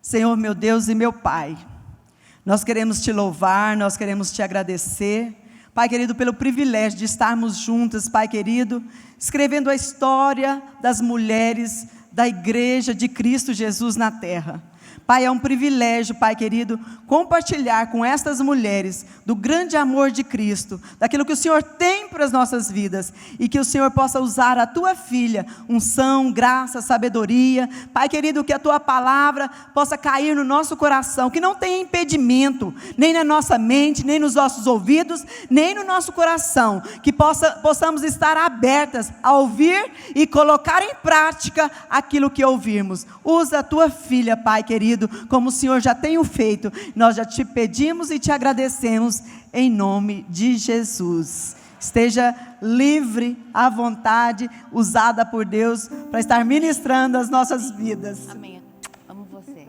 Senhor, meu Deus e meu Pai, nós queremos Te louvar, nós queremos Te agradecer, Pai querido, pelo privilégio de estarmos juntas, Pai querido, escrevendo a história das mulheres da Igreja de Cristo Jesus na terra. Pai, é um privilégio, Pai querido, compartilhar com estas mulheres do grande amor de Cristo, daquilo que o Senhor tem para as nossas vidas, e que o Senhor possa usar a Tua filha, unção, graça, sabedoria, Pai querido, que a Tua palavra possa cair no nosso coração, que não tenha impedimento, nem na nossa mente, nem nos nossos ouvidos, nem no nosso coração, que possamos estar abertas a ouvir e colocar em prática aquilo que ouvirmos. Usa a Tua filha, Pai querido, como o Senhor já tem o feito. Nós já Te pedimos e Te agradecemos em nome de Jesus. Esteja livre, à vontade, usada por Deus para estar ministrando as nossas vidas. Amém. Amo você.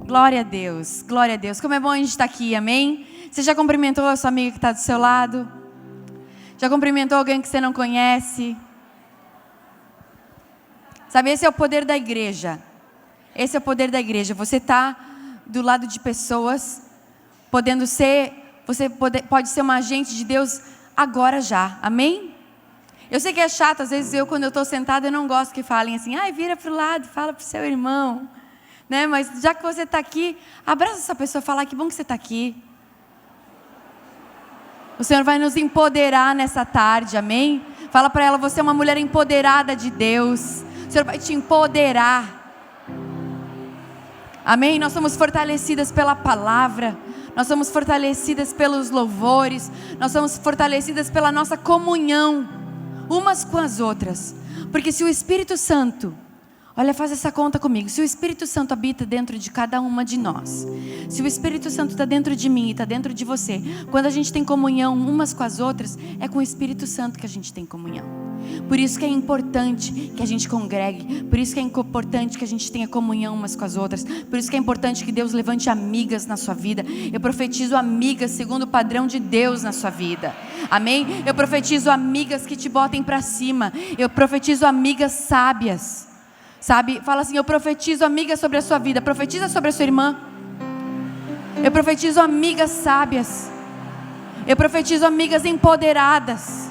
Glória a Deus, glória a Deus. Como é bom a gente estar aqui, amém? Você já cumprimentou a sua amiga que está do seu lado? Já cumprimentou alguém que você não conhece? Sabe, esse é o poder da igreja. Esse é o poder da igreja. Você está do lado de pessoas, você pode ser uma agente de Deus agora já, amém? Eu sei que é chato, às vezes quando eu estou sentada, eu não gosto que falem assim, vira para o lado, fala para o seu irmão, né? Mas já que você está aqui, abraça essa pessoa e fala, que bom que você está aqui. O Senhor vai nos empoderar nessa tarde, amém? Fala para ela, você é uma mulher empoderada de Deus, o Senhor vai te empoderar. Amém? Nós somos fortalecidas pela palavra, nós somos fortalecidas pelos louvores, nós somos fortalecidas pela nossa comunhão, umas com as outras, porque se o Espírito Santo, olha, faz essa conta comigo, se o Espírito Santo habita dentro de cada uma de nós, se o Espírito Santo está dentro de mim e está dentro de você, quando a gente tem comunhão umas com as outras, é com o Espírito Santo que a gente tem comunhão. Por isso que é importante que a gente congregue, por isso que é importante que a gente tenha comunhão umas com as outras, por isso que é importante que Deus levante amigas na sua vida. Eu profetizo amigas segundo o padrão de Deus na sua vida, amém? Eu profetizo amigas que te botem para cima, eu profetizo amigas sábias, sabe? Fala assim, eu profetizo amigas sobre a sua vida, profetiza sobre a sua irmã. Eu profetizo amigas sábias, eu profetizo amigas empoderadas.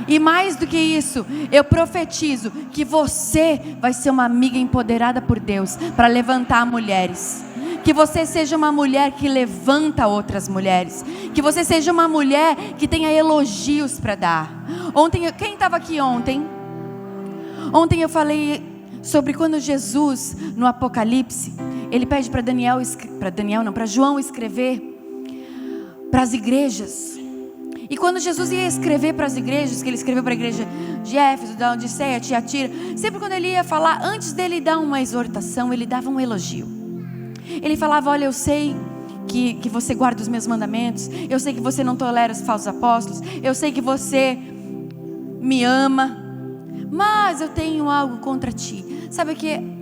E mais do que isso, eu profetizo que você vai ser uma amiga empoderada por Deus para levantar mulheres. Que você seja uma mulher que levanta outras mulheres. Que você seja uma mulher que tenha elogios para dar. Quem estava aqui ontem? Ontem eu falei sobre quando Jesus, no Apocalipse, ele pede para João escrever para as igrejas. E quando Jesus ia escrever para as igrejas, que ele escreveu para a igreja de Éfeso, da Odisseia, Tiatira, sempre quando ele ia falar, antes dele dar uma exortação, ele dava um elogio. Ele falava, olha, eu sei que você guarda os meus mandamentos, eu sei que você não tolera os falsos apóstolos, eu sei que você me ama, mas eu tenho algo contra ti. Sabe o que?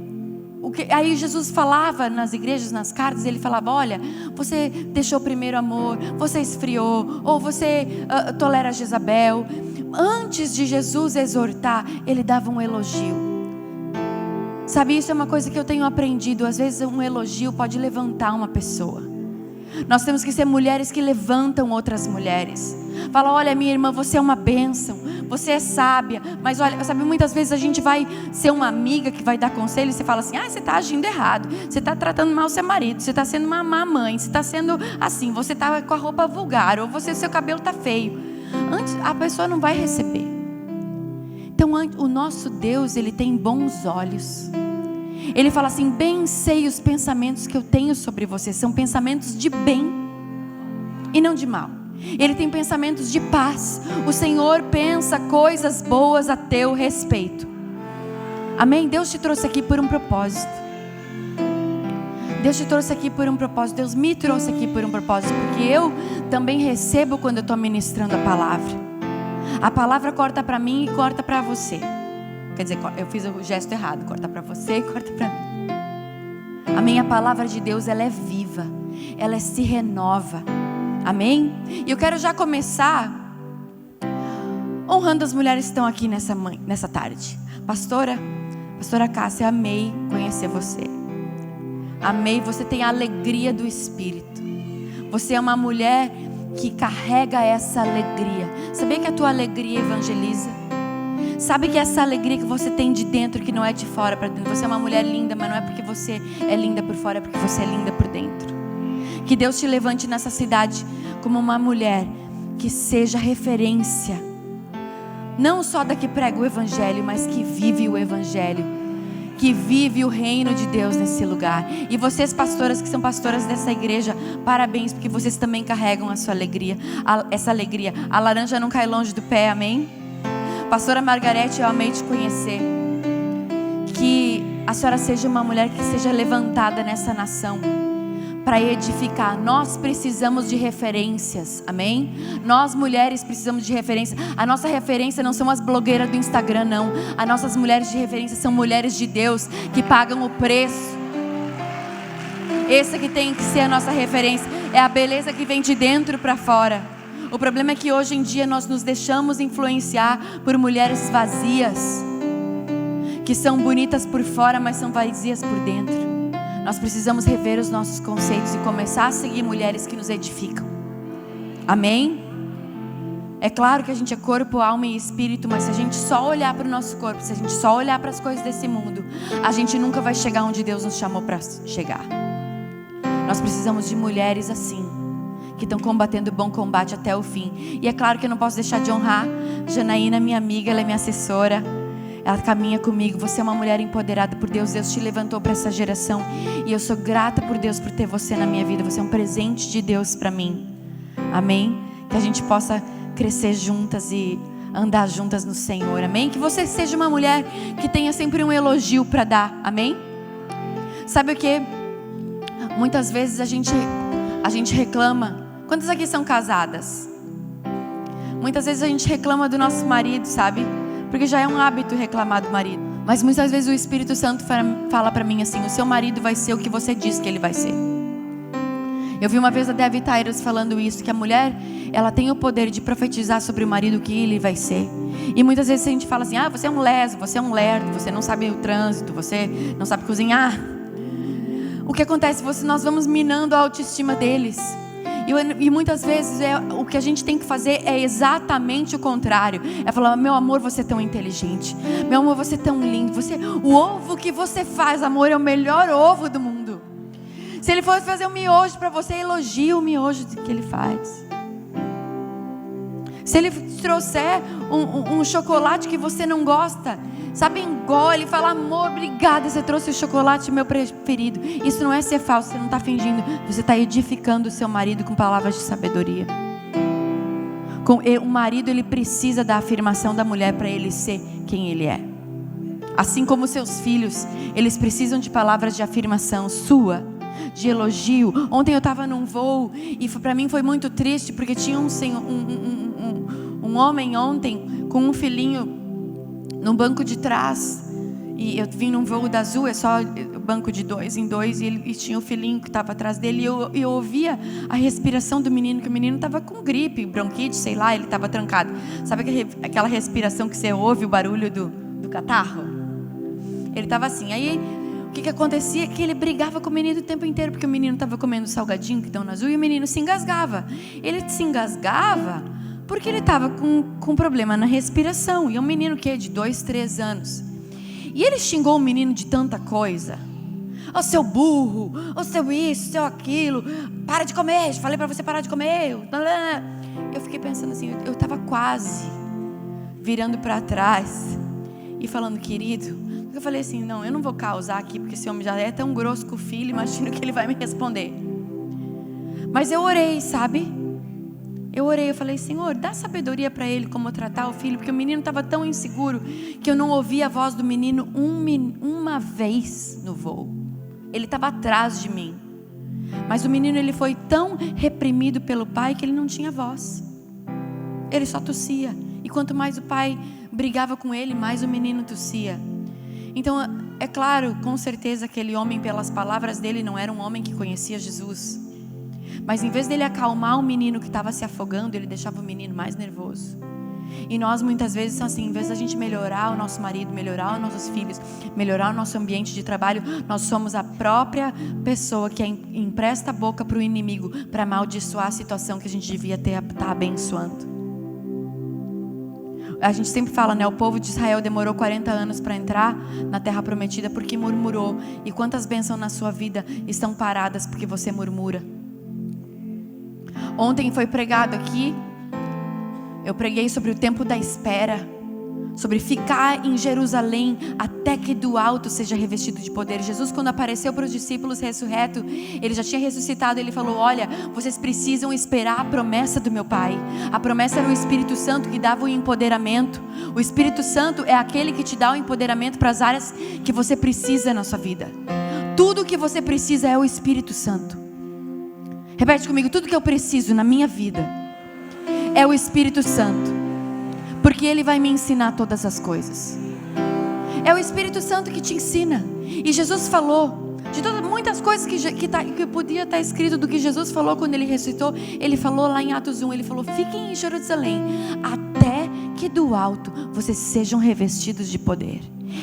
Aí Jesus falava nas igrejas, nas cartas, ele falava, olha, você deixou o primeiro amor, você esfriou, ou você tolera Jezabel. Antes de Jesus exortar, ele dava um elogio. Sabe, isso é uma coisa que eu tenho aprendido. Às vezes um elogio pode levantar uma pessoa. Nós temos que ser mulheres que levantam outras mulheres. Fala, olha minha irmã, você é uma bênção, você é sábia. Mas olha, sabe, muitas vezes a gente vai ser uma amiga que vai dar conselho e você fala assim, você está agindo errado, você está tratando mal seu marido, você está sendo uma má mãe, você está sendo assim, você está com a roupa vulgar, ou seu cabelo está feio. Antes, a pessoa não vai receber. Então o nosso Deus, ele tem bons olhos. Ele fala assim, bem sei os pensamentos que eu tenho sobre você, são pensamentos de bem e não de mal. Ele tem pensamentos de paz. O Senhor pensa coisas boas a teu respeito. Amém? Deus te trouxe aqui por um propósito. Deus te trouxe aqui por um propósito. Deus me trouxe aqui por um propósito, porque eu também recebo quando eu estou ministrando a palavra. A palavra corta para mim e corta para você. Quer dizer, eu fiz o gesto errado, corta para você e corta para mim. A minha palavra de Deus, ela é viva, ela se renova. Amém? E eu quero já começar honrando as mulheres que estão aqui nessa tarde. Pastora Pastora Cássia, amei conhecer você. Amei, você tem a alegria do Espírito. Você é uma mulher que carrega essa alegria. Sabia que a tua alegria evangeliza? Sabe que essa alegria que você tem de dentro, que não é de fora para dentro. Você é uma mulher linda, mas não é porque você é linda por fora, é porque você é linda por dentro. Que Deus te levante nessa cidade como uma mulher que seja referência, não só da que prega o Evangelho, mas que vive o Evangelho, que vive o reino de Deus nesse lugar. E vocês, pastoras que são pastoras dessa igreja, parabéns, porque vocês também carregam a sua alegria, essa alegria. A laranja não cai longe do pé, amém? Pastora Margarete, eu amei te conhecer. Que a senhora seja uma mulher que seja levantada nessa nação para edificar. Nós precisamos de referências, amém? Nós mulheres precisamos de referência. A nossa referência não são as blogueiras do Instagram, não. As nossas mulheres de referência são mulheres de Deus que pagam o preço. Essa que tem que ser a nossa referência. É a beleza que vem de dentro para fora. O problema é que hoje em dia nós nos deixamos influenciar por mulheres vazias, que são bonitas por fora, mas são vazias por dentro. Nós precisamos rever os nossos conceitos e começar a seguir mulheres que nos edificam. Amém? É claro que a gente é corpo, alma e espírito, mas se a gente só olhar para o nosso corpo, se a gente só olhar para as coisas desse mundo, a gente nunca vai chegar onde Deus nos chamou para chegar. Nós precisamos de mulheres assim, que estão combatendo o bom combate até o fim. E é claro que eu não posso deixar de honrar Janaína, minha amiga, ela é minha assessora. Ela caminha comigo. Você é uma mulher empoderada por Deus. Deus te levantou para essa geração. E eu sou grata por Deus por ter você na minha vida. Você é um presente de Deus para mim. Amém? Que a gente possa crescer juntas e andar juntas no Senhor. Amém? Que você seja uma mulher que tenha sempre um elogio para dar. Amém? Sabe o que? Muitas vezes a gente reclama. Quantas aqui são casadas? Muitas vezes a gente reclama do nosso marido, sabe? Porque já é um hábito reclamar do marido. Mas muitas vezes o Espírito Santo fala para mim assim: o seu marido vai ser o que você diz que ele vai ser. Eu vi uma vez a Debbie Tyrus falando isso, que a mulher, ela tem o poder de profetizar sobre o marido o que ele vai ser. E muitas vezes a gente fala assim: você é um leso, você é um lerdo, você não sabe o trânsito, você não sabe cozinhar. O que acontece? Nós vamos minando a autoestima deles. E muitas vezes o que a gente tem que fazer é exatamente o contrário. É falar: meu amor, você é tão inteligente. Meu amor, você é tão lindo. O ovo que você faz, amor, é o melhor ovo do mundo. Se ele fosse fazer um miojo para você, elogia o miojo que ele faz. Se ele trouxer um chocolate que você não gosta, sabe, engole e fala: amor, obrigada, você trouxe o chocolate meu preferido. Isso não é ser falso, você não está fingindo. Você está edificando o seu marido com palavras de sabedoria. O marido, ele precisa da afirmação da mulher para ele ser quem ele é. Assim como seus filhos, eles precisam de palavras de afirmação sua, de elogio. Ontem eu estava num voo e para mim foi muito triste, porque tinha um homem ontem com um filhinho no banco de trás. E eu vim num voo da Azul, é só banco de 2 em 2, e tinha o filhinho que estava atrás dele, e eu ouvia a respiração do menino, que o menino estava com gripe, bronquite, sei lá, ele estava trancado. Sabe aquela respiração que você ouve o barulho do catarro? Ele estava assim. Aí o que acontecia? Que ele brigava com o menino o tempo inteiro, porque o menino estava comendo salgadinho que estão no Azul, e o menino se engasgava. Ele se engasgava porque ele estava com problema na respiração. E é um menino que é de 2, 3 anos. E ele xingou o menino de tanta coisa: ô seu burro, ô seu isso, seu aquilo, para de comer, falei para você parar de comer. Eu fiquei pensando assim, eu estava quase virando para trás e falando: querido, eu falei assim: não, eu não vou causar aqui, porque esse homem já é tão grosso com o filho, imagino que ele vai me responder. Mas eu orei, sabe? Eu orei, eu falei: Senhor, dá sabedoria para ele como tratar o filho, porque o menino estava tão inseguro que eu não ouvi a voz do menino uma vez no voo. Ele estava atrás de mim, mas o menino, ele foi tão reprimido pelo pai que ele não tinha voz. Ele só tossia, e quanto mais o pai brigava com ele, mais o menino tossia. Então, é claro, com certeza aquele homem, pelas palavras dele, não era um homem que conhecia Jesus. Mas em vez dele acalmar o menino que estava se afogando, ele deixava o menino mais nervoso. E nós muitas vezes assim, em vez da gente melhorar o nosso marido, melhorar os nossos filhos, melhorar o nosso ambiente de trabalho, nós somos a própria pessoa que empresta a boca para o inimigo, para amaldiçoar a situação que a gente devia estar abençoando. A gente sempre fala, né? O povo de Israel demorou 40 anos para entrar na terra prometida porque murmurou. E quantas bênçãos na sua vida estão paradas porque você murmura? Ontem foi pregado aqui, eu preguei sobre o tempo da espera, sobre ficar em Jerusalém até que do alto seja revestido de poder. Jesus, quando apareceu para os discípulos ressurreto, ele já tinha ressuscitado. Ele falou: olha, vocês precisam esperar a promessa do meu Pai. A promessa era o Espírito Santo que dava o empoderamento. O Espírito Santo é aquele que te dá o empoderamento para as áreas que você precisa na sua vida. Tudo o que você precisa é o Espírito Santo. Repete comigo: tudo que eu preciso na minha vida é o Espírito Santo, porque Ele vai me ensinar todas as coisas. É o Espírito Santo que te ensina. E Jesus falou de muitas coisas que podia estar escrito do que Jesus falou quando Ele ressuscitou. Ele falou lá em Atos 1, Ele falou: fiquem em Jerusalém até que do alto vocês sejam revestidos de poder.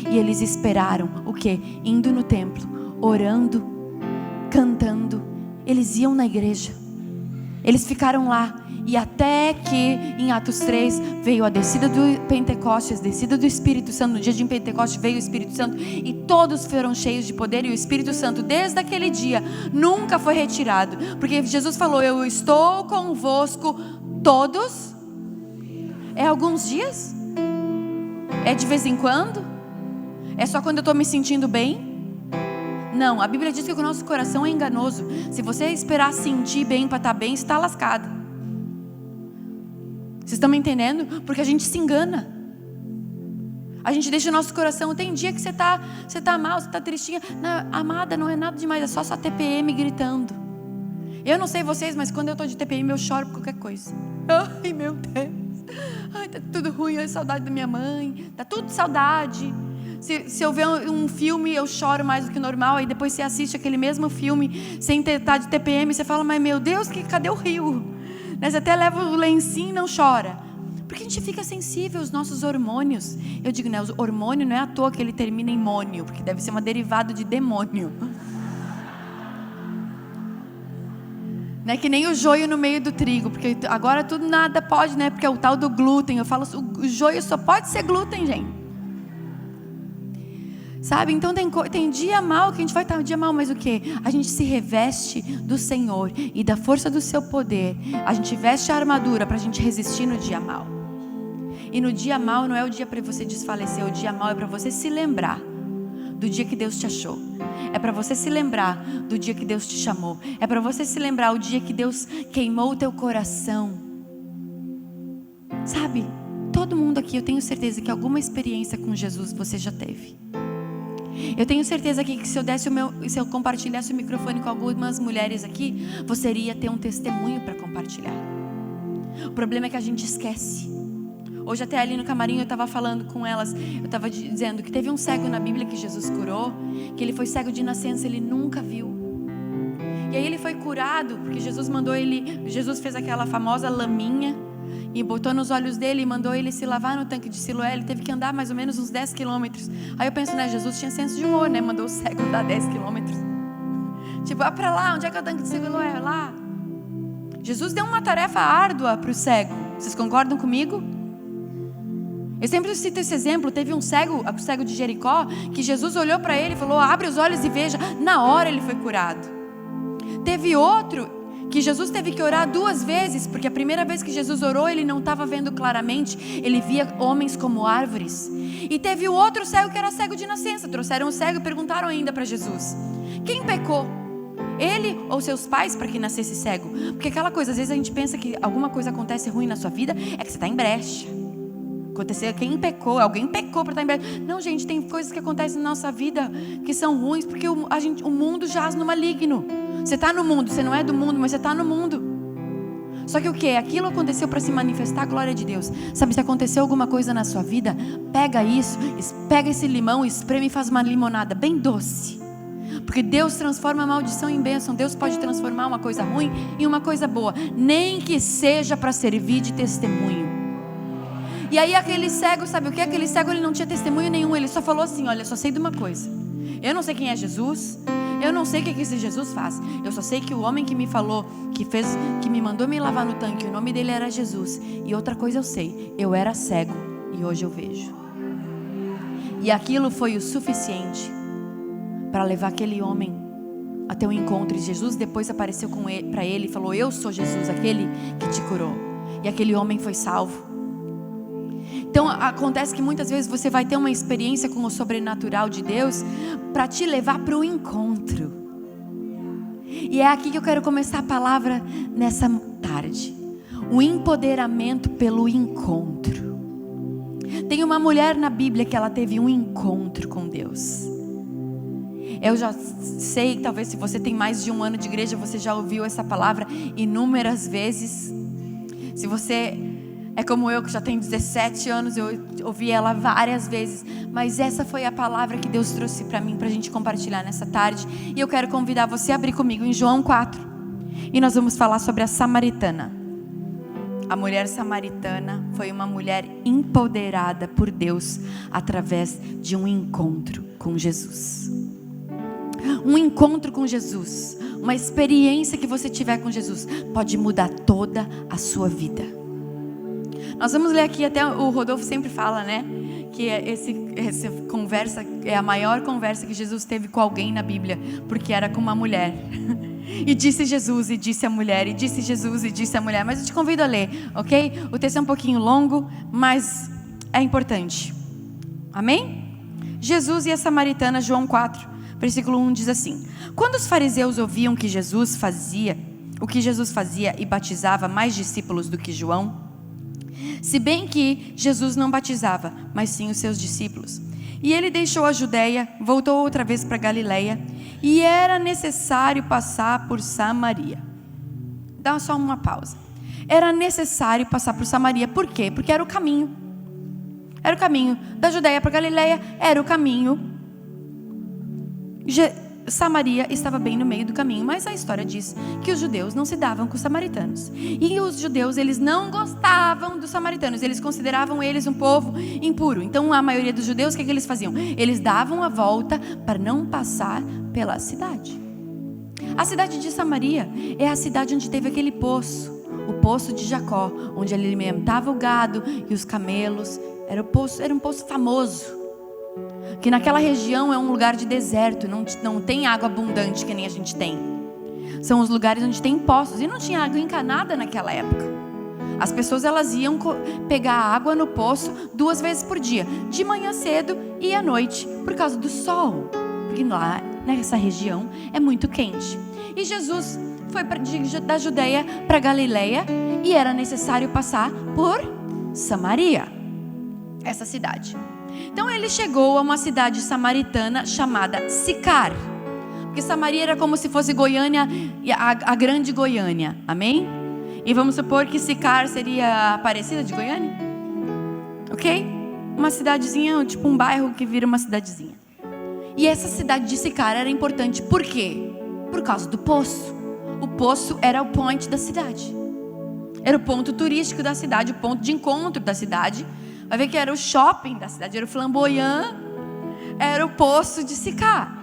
E eles esperaram o quê? Indo no templo, orando, cantando. Eles iam na igreja, eles ficaram lá. E até que em Atos 3 veio a descida do Pentecostes, a descida do Espírito Santo. No dia de Pentecostes veio o Espírito Santo e todos foram cheios de poder. E o Espírito Santo desde aquele dia nunca foi retirado, porque Jesus falou: eu estou convosco todos. É alguns dias? É de vez em quando? É só quando eu estou me sentindo bem? Não, a Bíblia diz que o nosso coração é enganoso. Se você esperar sentir bem para estar bem, você está lascado. Vocês estão me entendendo? Porque a gente se engana. A gente deixa o nosso coração. Tem dia que você tá mal, você está tristinha. Não, amada, não é nada demais, é só sua TPM gritando. Eu não sei vocês, mas quando eu estou de TPM eu choro por qualquer coisa. Ai, meu Deus. Ai, tá tudo ruim, ai, saudade da minha mãe. Tá tudo saudade. Se eu ver um filme, eu choro mais do que normal. Aí depois você assiste aquele mesmo filme sem estar de TPM, você fala: mas meu Deus, cadê o rio? Você até leva o lencinho e não chora. Porque a gente fica sensível aos nossos hormônios. Eu digo, né, o hormônio não é à toa que ele termina em mônio, porque deve ser uma derivada de demônio. Não é que nem o joio no meio do trigo, porque agora tudo nada pode, né? Porque é o tal do glúten. Eu falo, o joio só pode ser glúten, gente. Sabe, então tem dia mal que a gente vai estar um dia mal, mas o que? A gente se reveste do Senhor e da força do seu poder. A gente veste a armadura para a gente resistir no dia mal. E no dia mal não é o dia para você desfalecer, o dia mal é para você se lembrar do dia que Deus te achou. É para você se lembrar do dia que Deus te chamou. É para você se lembrar o dia que Deus queimou o teu coração. Sabe, todo mundo aqui, eu tenho certeza que alguma experiência com Jesus você já teve. Eu tenho certeza aqui que se eu compartilhasse o microfone com algumas mulheres aqui, você iria ter um testemunho para compartilhar. O problema é que a gente esquece. Hoje até ali no camarim eu estava falando com elas, eu estava dizendo que teve um cego na Bíblia que Jesus curou, que ele foi cego de nascença, ele nunca viu. E aí ele foi curado, porque Jesus fez aquela famosa laminha, e botou nos olhos dele e mandou ele se lavar no tanque de Siloé. Ele teve que andar mais ou menos uns 10 quilômetros. Aí eu penso, né, Jesus tinha senso de humor, né, mandou o cego andar 10 quilômetros. Tipo, para lá, onde é que é o tanque de Siloé? Lá. Jesus deu uma tarefa árdua para o cego. Vocês concordam comigo? Eu sempre cito esse exemplo. Teve o cego de Jericó, que Jesus olhou para ele e falou: abre os olhos e veja. Na hora ele foi curado. Teve outro que Jesus teve que orar 2 vezes, porque a primeira vez que Jesus orou, ele não estava vendo claramente, ele via homens como árvores. E teve o outro cego que era cego de nascença. Trouxeram o cego e perguntaram ainda para Jesus: quem pecou? Ele ou seus pais para que nascesse cego? Porque aquela coisa, às vezes a gente pensa que alguma coisa acontece ruim na sua vida, é que você está em brecha. Aconteceu, quem pecou? Alguém pecou para estar em brecha. Não, gente, tem coisas que acontecem na nossa vida que são ruins, porque o mundo jaz no maligno. Você está no mundo, você não é do mundo, mas você está no mundo. Só que o que? Aquilo aconteceu para se manifestar a glória de Deus. Sabe, se aconteceu alguma coisa na sua vida, pega isso, pega esse limão, espreme e faz uma limonada bem doce. Porque Deus transforma a maldição em bênção. Deus pode transformar uma coisa ruim em uma coisa boa, nem que seja para servir de testemunho. E aí aquele cego, sabe o que? Aquele cego, ele não tinha testemunho nenhum. Ele só falou assim: olha, eu só sei de uma coisa. Eu não sei quem é Jesus. Eu não sei o que esse Jesus faz. Eu só sei que o homem que me falou, que me mandou me lavar no tanque, o nome dele era Jesus. E outra coisa eu sei: eu era cego e hoje eu vejo. E aquilo foi o suficiente para levar aquele homem até o encontro. E Jesus depois apareceu para ele e falou: eu sou Jesus, aquele que te curou. E aquele homem foi salvo. Então acontece que muitas vezes você vai ter uma experiência com o sobrenatural de Deus para te levar para o encontro. E é aqui que eu quero começar a palavra nessa tarde. O empoderamento pelo encontro. Tem uma mulher na Bíblia que ela teve um encontro com Deus. Eu já sei, talvez se você tem mais de um ano de igreja, você já ouviu essa palavra inúmeras vezes. Se você é como eu, que já tenho 17 anos, eu ouvi ela várias vezes. Mas essa foi a palavra que Deus trouxe para mim, para a gente compartilhar nessa tarde. E eu quero convidar você a abrir comigo em João 4. E nós vamos falar sobre a samaritana. A mulher samaritana foi uma mulher empoderada por Deus através de um encontro com Jesus. Um encontro com Jesus, uma experiência que você tiver com Jesus, pode mudar toda a sua vida. Nós vamos ler aqui, até o Rodolfo sempre fala, né? Que essa conversa é a maior conversa que Jesus teve com alguém na Bíblia, porque era com uma mulher. E disse Jesus, e disse a mulher, e disse Jesus, e disse a mulher. Mas eu te convido a ler, ok? O texto é um pouquinho longo, mas é importante. Amém? Jesus e a samaritana, João 4, versículo 1 diz assim: quando os fariseus ouviam que Jesus fazia, o que Jesus fazia e batizava mais discípulos do que João, se bem que Jesus não batizava, mas sim os seus discípulos. E ele deixou a Judeia, voltou outra vez para Galileia, e era necessário passar por Samaria. Dá só uma pausa. Era necessário passar por Samaria. Por quê? Porque era o caminho. Era o caminho da Judeia para Galileia, era o caminho. Samaria estava bem no meio do caminho, mas a história diz que os judeus não se davam com os samaritanos. E os judeus, eles não gostavam dos samaritanos, eles consideravam eles um povo impuro. Então a maioria dos judeus, o que eles faziam? Eles davam a volta para não passar pela cidade. A cidade de Samaria é a cidade onde teve aquele poço, o poço de Jacó, onde ele alimentava o gado e os camelos. Era um poço famoso, que naquela região é um lugar de deserto, não tem água abundante que nem a gente tem. São os lugares onde tem poços, e não tinha água encanada naquela época. As pessoas, elas iam pegar água no poço 2 vezes por dia, de manhã cedo e à noite, por causa do sol, porque lá nessa região é muito quente. E Jesus foi da Judeia para Galileia, e era necessário passar por Samaria, essa cidade. Então ele chegou a uma cidade samaritana chamada Sicar, porque Samaria era como se fosse Goiânia, a grande Goiânia, amém? E vamos supor que Sicar seria a Aparecida de Goiânia, ok? Uma cidadezinha, tipo um bairro que vira uma cidadezinha. E essa cidade de Sicar era importante, por quê? Por causa do poço. O poço era o point da cidade, era o ponto turístico da cidade, o ponto de encontro da cidade. Vai ver que era o shopping da cidade, era o Flamboyant, era o poço de Sicar,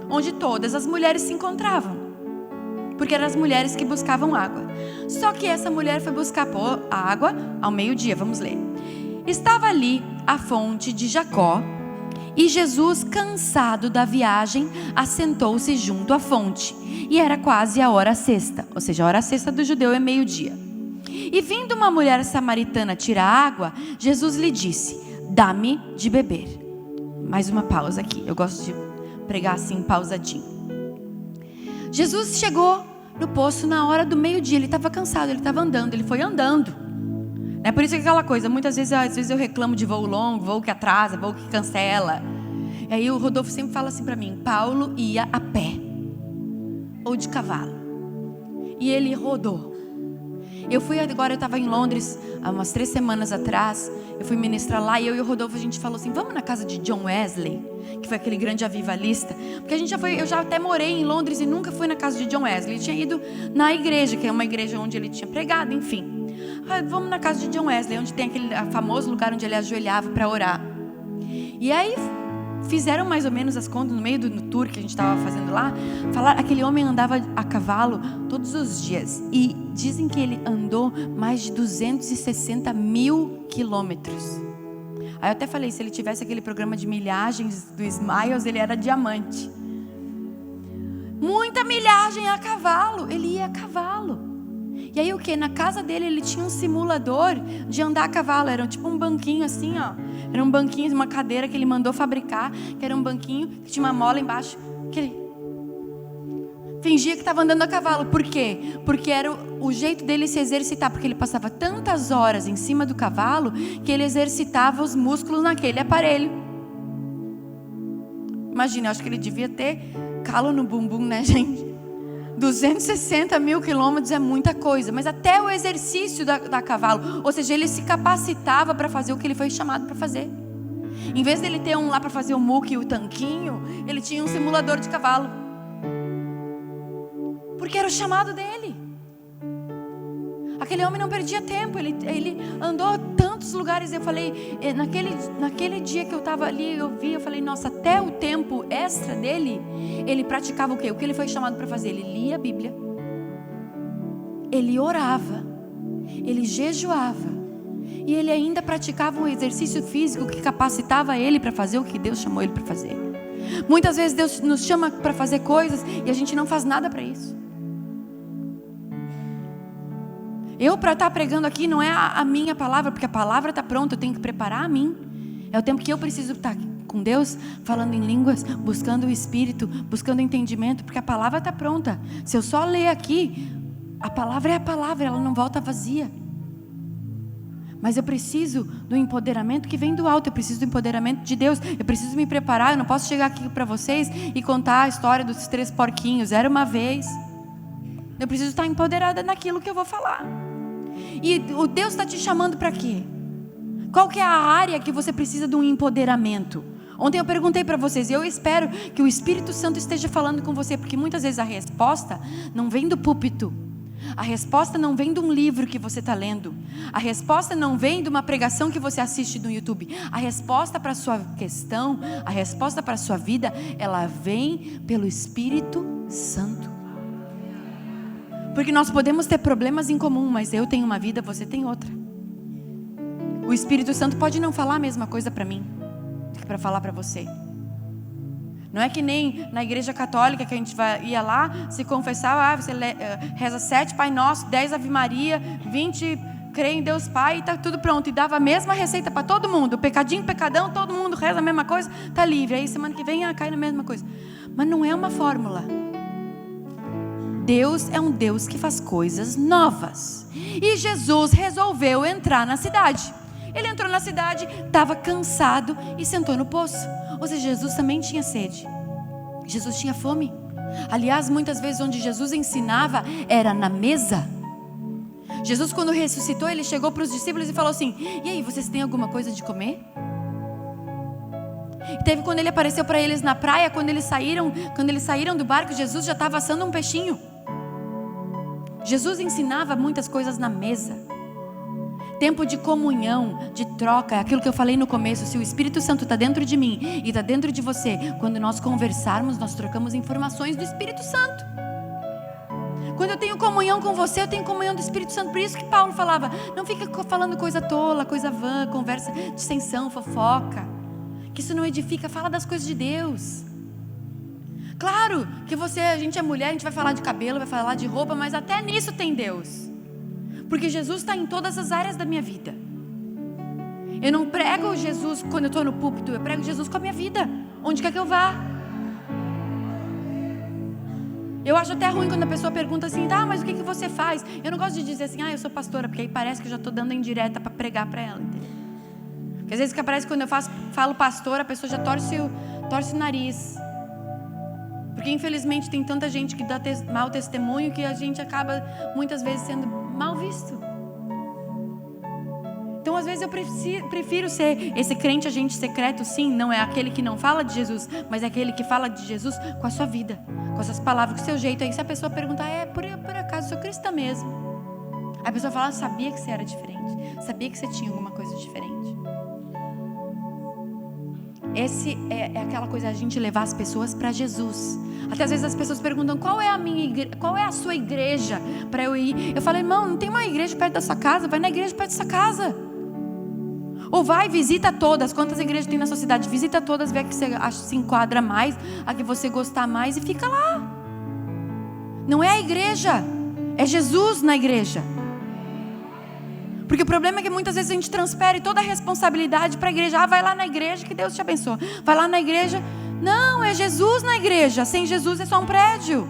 onde todas as mulheres se encontravam, porque eram as mulheres que buscavam água. Só que essa mulher foi buscar a água ao meio-dia, vamos ler. Estava ali a fonte de Jacó, e Jesus, cansado da viagem, assentou-se junto à fonte, e era quase a hora sexta, ou seja, a hora sexta do judeu é meio-dia. E vindo uma mulher samaritana tirar água, Jesus lhe disse: dá-me de beber. Mais uma pausa aqui, eu gosto de pregar assim, pausadinho. Jesus chegou no poço na hora do meio-dia, ele estava cansado, ele estava andando, ele foi andando. É por isso que aquela coisa, muitas vezes, às vezes eu reclamo de voo longo, voo que atrasa, voo que cancela. E aí o Rodolfo sempre fala assim para mim: Paulo ia a pé ou de cavalo, e ele rodou. Eu estava em Londres há umas 3 semanas atrás. Eu fui ministrar lá, e eu e o Rodolfo, a gente falou assim: vamos na casa de John Wesley, que foi aquele grande avivalista. Porque eu já até morei em Londres e nunca fui na casa de John Wesley. Eu tinha ido na igreja, que é uma igreja onde ele tinha pregado, enfim. Vamos na casa de John Wesley, onde tem aquele famoso lugar onde ele ajoelhava para orar. E aí fizeram mais ou menos as contas no meio do tour que a gente estava fazendo lá. Aquele homem andava a cavalo todos os dias. E dizem que ele andou mais de 260 mil quilômetros. Aí eu até falei, se ele tivesse aquele programa de milhagens do Smiles, ele era diamante. Muita milhagem a cavalo, ele ia a cavalo. E aí o que? Na casa dele ele tinha um simulador de andar a cavalo. Era tipo um banquinho assim, ó. Era um banquinho, uma cadeira que ele mandou fabricar, que era um banquinho que tinha uma mola embaixo, que ele fingia que estava andando a cavalo. Por quê? Porque era o jeito dele se exercitar, porque ele passava tantas horas em cima do cavalo que ele exercitava os músculos naquele aparelho. Imagina, eu acho que ele devia ter calo no bumbum, né, gente? 260 mil quilômetros é muita coisa, mas até o exercício da cavalo, ou seja, ele se capacitava para fazer o que ele foi chamado para fazer. Em vez dele ter um lá para fazer o muque e o tanquinho, ele tinha um simulador de cavalo, porque era o chamado dele. Aquele homem não perdia tempo, ele andou tantos lugares. Eu falei, naquele dia que eu estava ali, eu falei, nossa, até o tempo extra dele, ele praticava o quê? O que ele foi chamado para fazer? Ele lia a Bíblia, ele orava, ele jejuava, e ele ainda praticava um exercício físico que capacitava ele para fazer o que Deus chamou ele para fazer. Muitas vezes Deus nos chama para fazer coisas e a gente não faz nada para isso. Eu, para estar pregando aqui, não é a minha palavra, porque a palavra está pronta, eu tenho que preparar a mim. É o tempo que eu preciso estar com Deus, falando em línguas, buscando o Espírito, buscando entendimento, porque a palavra está pronta. Se eu só ler aqui, a palavra é a palavra, ela não volta vazia. Mas eu preciso do empoderamento que vem do alto, eu preciso do empoderamento de Deus, eu preciso me preparar. Eu não posso chegar aqui para vocês e contar a história dos 3 porquinhos, era uma vez. Eu preciso estar empoderada naquilo que eu vou falar. E o Deus está te chamando para quê? Qual que é a área que você precisa de um empoderamento? Ontem eu perguntei para vocês, e eu espero que o Espírito Santo esteja falando com você, porque muitas vezes a resposta não vem do púlpito, a resposta não vem de um livro que você está lendo, a resposta não vem de uma pregação que você assiste no YouTube. A resposta para a sua questão, a resposta para a sua vida, ela vem pelo Espírito Santo. Porque nós podemos ter problemas em comum, mas eu tenho uma vida, você tem outra. O Espírito Santo pode não falar a mesma coisa para mim do que para falar para você. Não é que nem na igreja católica que a gente ia lá, se confessava, você reza 7 Pai Nosso, 10 Ave Maria, 20 crê em Deus Pai e está tudo pronto. E dava a mesma receita para todo mundo, pecadinho, pecadão, todo mundo reza a mesma coisa, está livre. Aí semana que vem cai na mesma coisa. Mas não é uma fórmula. Deus é um Deus que faz coisas novas. E Jesus resolveu entrar na cidade. Ele entrou na cidade, estava cansado e sentou no poço. Ou seja, Jesus também tinha sede. Jesus tinha fome. Aliás, muitas vezes onde Jesus ensinava era na mesa. Jesus, quando ressuscitou, ele chegou para os discípulos e falou assim: e aí, vocês têm alguma coisa de comer? E teve quando ele apareceu para eles na praia, quando eles saíram do barco, Jesus já estava assando um peixinho. Jesus ensinava muitas coisas na mesa. Tempo de comunhão, de troca, é aquilo que eu falei no começo. Se o Espírito Santo está dentro de mim e está dentro de você, quando nós conversarmos, nós trocamos informações do Espírito Santo. Quando eu tenho comunhão com você, eu tenho comunhão do Espírito Santo. Por isso que Paulo falava, não fica falando coisa tola, coisa vã, conversa, dissensão, fofoca, que isso não edifica. Fala das coisas de Deus. Claro que a gente é mulher, a gente vai falar de cabelo, vai falar de roupa, mas até nisso tem Deus. Porque Jesus está em todas as áreas da minha vida. Eu não prego Jesus quando eu estou no púlpito, eu prego Jesus com a minha vida, onde quer que eu vá. Eu acho até ruim quando a pessoa pergunta assim, tá, mas o que você faz? Eu não gosto de dizer assim, eu sou pastora, porque aí parece que eu já estou dando indireta para pregar para ela, entendeu? Porque às vezes que aparece quando eu falo pastor, a pessoa já torce o nariz. Porque infelizmente tem tanta gente que dá mau testemunho que a gente acaba muitas vezes sendo mal visto. Então às vezes eu prefiro ser esse crente agente secreto. Sim, não é aquele que não fala de Jesus, mas é aquele que fala de Jesus com a sua vida, com essas palavras, com o seu jeito. Aí se a pessoa perguntar, por acaso sou cristã mesmo? A pessoa fala, sabia que você era diferente, sabia que você tinha alguma coisa diferente. Esse é aquela coisa, a gente levar as pessoas para Jesus. Até às vezes as pessoas perguntam, qual é a sua igreja para eu ir? Eu falo, irmão, não tem uma igreja perto da sua casa, vai na igreja perto da sua casa. Ou vai, visita todas. Quantas igrejas tem na sua cidade? Visita todas, vê a que você se enquadra mais, a que você gostar mais e fica lá. Não é a igreja, é Jesus na igreja. Porque o problema é que muitas vezes a gente transfere toda a responsabilidade para a igreja. Vai lá na igreja que Deus te abençoe. Vai lá na igreja. Não, é Jesus na igreja. Sem Jesus é só um prédio.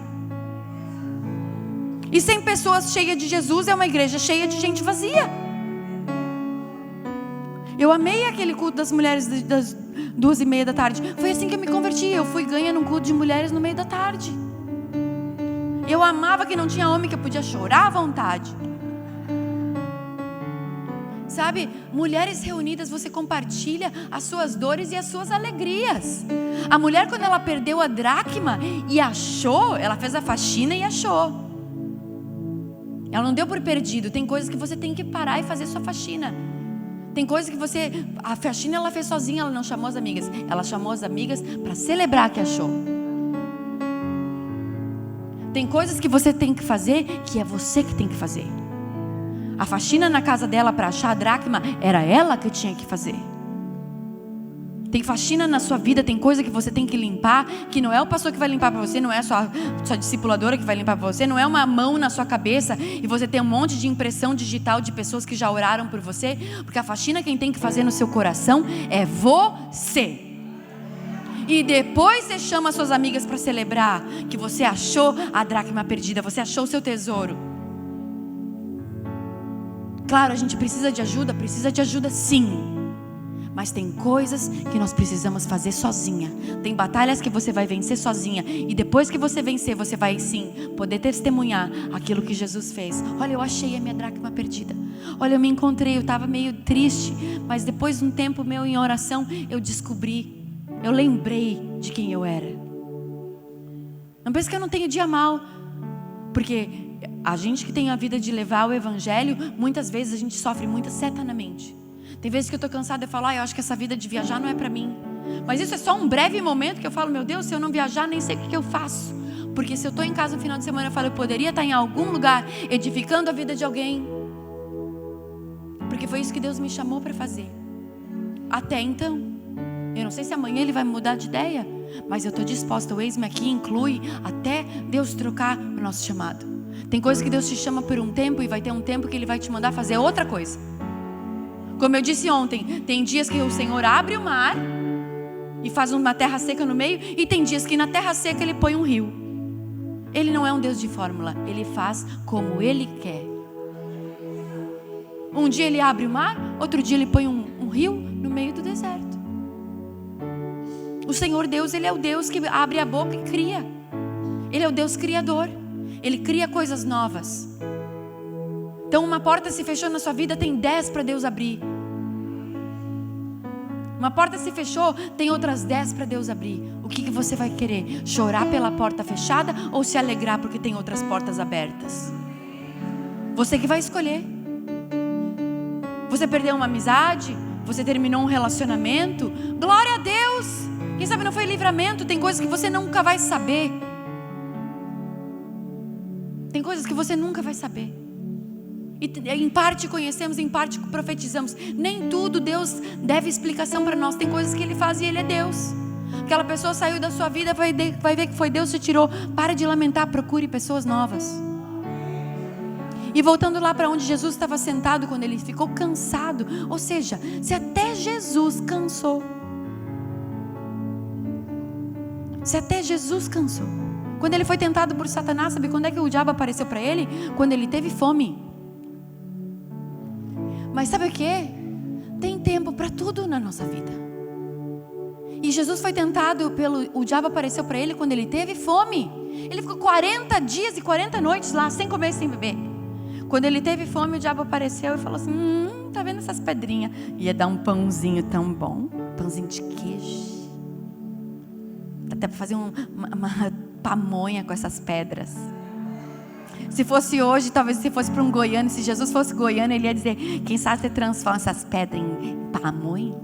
E sem pessoas cheias de Jesus é uma igreja cheia de gente vazia. Eu amei aquele culto das mulheres das 2:30 da tarde. Foi assim que eu me converti. Eu fui ganha num culto de mulheres no meio da tarde. Eu amava que não tinha homem, que eu podia chorar à vontade. Sabe, mulheres reunidas, você compartilha as suas dores e as suas alegrias. A mulher, quando ela perdeu a dracma e achou, ela fez a faxina e achou. Ela não deu por perdido. Tem coisas que você tem que parar e fazer sua faxina. Tem coisas que a faxina ela fez sozinha, ela não chamou as amigas. Ela chamou as amigas para celebrar que achou. Tem coisas que você tem que fazer, que é você que tem que fazer. A faxina na casa dela para achar a dracma, era ela que tinha que fazer. Tem faxina na sua vida, tem coisa que você tem que limpar, que não é o pastor que vai limpar para você, não é a sua discipuladora que vai limpar para você, não é uma mão na sua cabeça e você tem um monte de impressão digital de pessoas que já oraram por você, porque a faxina quem tem que fazer no seu coração é você. E depois você chama suas amigas para celebrar que você achou a dracma perdida, você achou o seu tesouro. Claro, a gente precisa de ajuda sim. Mas tem coisas que nós precisamos fazer sozinha. Tem batalhas que você vai vencer sozinha. E depois que você vencer, você vai sim poder testemunhar aquilo que Jesus fez. Olha, eu achei a minha dracma perdida. Olha, eu me encontrei, eu estava meio triste. Mas depois de um tempo meu em oração, eu descobri. Eu lembrei de quem eu era. Não pense que eu não tenho dia mal. Porque a gente que tem a vida de levar o evangelho, muitas vezes a gente sofre muita seta na mente. Tem vezes que eu estou cansada e falo, eu acho que essa vida de viajar não é para mim. Mas isso é só um breve momento que eu falo, meu Deus, se eu não viajar, nem sei o que eu faço. Porque se eu estou em casa no final de semana, eu falo, eu poderia estar em algum lugar edificando a vida de alguém. Porque foi isso que Deus me chamou para fazer. Até então. Eu não sei se amanhã Ele vai mudar de ideia, mas eu estou disposta, o eis-me aqui inclui até Deus trocar o nosso chamado. Tem coisas que Deus te chama por um tempo e vai ter um tempo que Ele vai te mandar fazer outra coisa. Como eu disse ontem, tem dias que o Senhor abre o mar e faz uma terra seca no meio, e tem dias que na terra seca Ele põe um rio. Ele não é um Deus de fórmula, Ele faz como Ele quer. Um dia Ele abre o mar, outro dia Ele põe um rio no meio do deserto. O Senhor Deus, Ele é o Deus que abre a boca e cria. Ele é o Deus criador. Ele cria coisas novas. Então uma porta se fechou na sua vida, tem 10 para Deus abrir. Uma porta se fechou, tem outras 10 para Deus abrir. O que você vai querer? Chorar pela porta fechada ou se alegrar porque tem outras portas abertas? Você que vai escolher. Você perdeu uma amizade? Você terminou um relacionamento? Glória a Deus! Quem sabe não foi livramento? Tem coisas que você nunca vai saber. Tem coisas que você nunca vai saber. E em parte conhecemos, em parte profetizamos. Nem tudo Deus deve explicação para nós. Tem coisas que Ele faz e Ele é Deus. Aquela pessoa saiu da sua vida, vai ver que foi Deus que te tirou. Para de lamentar, procure pessoas novas. E voltando lá para onde Jesus estava sentado quando Ele ficou cansado. Ou seja, se até Jesus cansou. Se até Jesus cansou. Quando Ele foi tentado por Satanás, sabe quando é que o diabo apareceu para Ele? Quando Ele teve fome. Mas sabe o que? Tem tempo para tudo na nossa vida. E Jesus foi tentado o diabo apareceu para Ele quando Ele teve fome. Ele ficou 40 dias e 40 noites lá, sem comer e sem beber. Quando Ele teve fome, o diabo apareceu e falou assim, tá vendo essas pedrinhas? Ia dar um pãozinho tão bom, pãozinho de queijo. Dá até para fazer uma pamonha com essas pedras. Se fosse hoje, talvez se fosse para um goiano, se Jesus fosse goiano, ele ia dizer: quem sabe você transforma essas pedras em pamonha?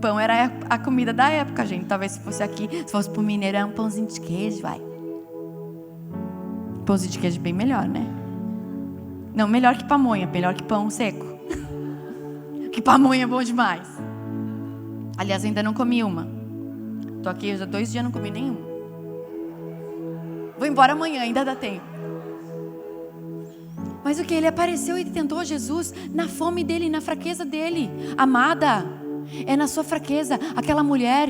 Pão era a comida da época, gente. Talvez se fosse aqui, se fosse pro mineiro, era um pãozinho de queijo, vai. Pãozinho de queijo bem melhor, né? Não, melhor que pamonha, melhor que pão seco. Que pamonha é bom demais. Aliás, ainda não comi uma. Tô aqui já 2 dias, não comi nenhuma. Vou embora amanhã, ainda dá tempo. Mas o que? Ele apareceu e tentou Jesus na fome dele, na fraqueza dele. Amada, é na sua fraqueza. Aquela mulher